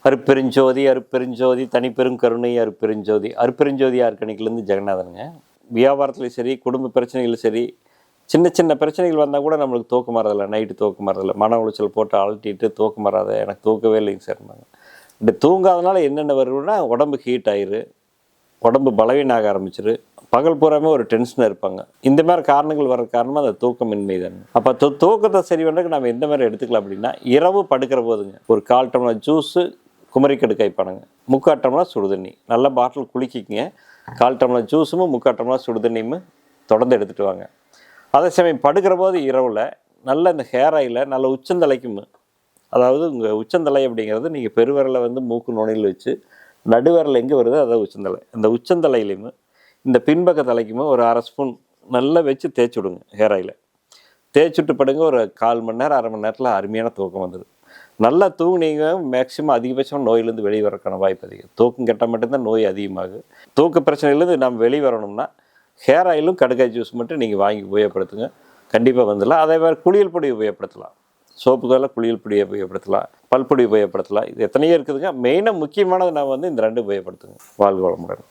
அருட்பெருஞ்சோதி அருட்பெருஞ்சோதி தனிப்பெரும் கருணை அருட்பெருஞ்சோதி அருட்பெருஞ்சோதியார் கணிக்கிலேருந்து ஜெகநாதனுங்க. வியாபாரத்துலையும் சரி, குடும்ப பிரச்சனைகளும் சரி, சின்ன சின்ன பிரச்சனைகள் வந்தால் கூட நம்மளுக்கு தூக்கம் வரதில்லை. நைட்டு தூக்கம் வரதில்லை. மன உளைச்சல் போட்டு அழட்டிட்டு தூக்கம் வராத, எனக்கு தூக்கவே இல்லைங்க சார். இப்படி தூங்காதனால என்னென்ன வருதுன்னா, உடம்பு ஹீட் ஆயிரு, உடம்பு பலவீனாக ஆரம்பிச்சிரு, பகல் பூராமே ஒரு டென்ஷனாக இருப்பாங்க. இந்த மாதிரி காரணங்கள் வர காரணமாக அந்த தூக்கமின்மை தானே. அப்போ தூக்கத்தை சரி பண்ணுறதுக்கு நம்ம எந்த மாதிரி எடுத்துக்கலாம் அப்படின்னா, இரவு படுக்கிற போதுங்க ஒரு 1/4 டம்ளர் ஜூஸு, குமரிக்கடு கைப்பானுங்க, 3/4 டம்ளர் சுடுதண்ணி, நல்ல பாட்டில் குளிக்கிங்க. 1/4 டம்ளர் ஜூஸும் 3/4 டம்ளர் சுடுதண்ணியும் தொடர்ந்து எடுத்துகிட்டு வாங்க. அதே சமயம் படுக்கிற போது இரவில் நல்ல இந்த ஹேர் ஆயில நல்ல உச்சந்தலைக்கும், அதாவது உங்கள் உச்சந்தலை அப்படிங்கிறது நீங்கள் பெருவிரலை வந்து மூக்கு நுனியில் வச்சு நடுவிரல் எங்கே வருதோ அதாவது உச்சந்தலை, இந்த உச்சந்தலையிலையும் இந்த பின்பக்க தலைக்குமே ஒரு 1/2 ஸ்பூன் நல்லா வச்சு தேய்ச்சி விடுங்க. ஹேர் ஆயில தேய்ச்சிட்டு படுங்க. ஒரு 1/4 மணி நேரம் 1/2 மணி நேரத்தில் அருமையான தூக்கம் வந்துடும். நல்லா தூங்குனீங்க மேக்ஸிமம் அதிகபட்சம் நோயிலேருந்து வெளியே வரக்கான வாய்ப்பு அதிகம். தூக்கம் கெட்டால் மட்டும்தான் நோய் அதிகமாகும். தூக்க பிரச்சனையிலேருந்து நம்ம வெளியே வரணும்னா ஹேர் ஆயிலும் கடுக்காய் ஜூஸ் மட்டும் நீங்கள் வாங்கி உபயோகப்படுத்துங்க, கண்டிப்பாக வந்துடலாம். அதே மாதிரி குளியல் பொடி உபயோகப்படுத்தலாம். சோப்புக்கால குளியல் பொடியை உபயோகப்படுத்தலாம், பல்பொடி உபயோகப்படுத்தலாம். இது எத்தனையோ இருக்குதுங்க. மெயினாக முக்கியமானது நான் வந்து இந்த 2 உபயோகப்படுத்துங்க. வாழ்க வளமுடன்.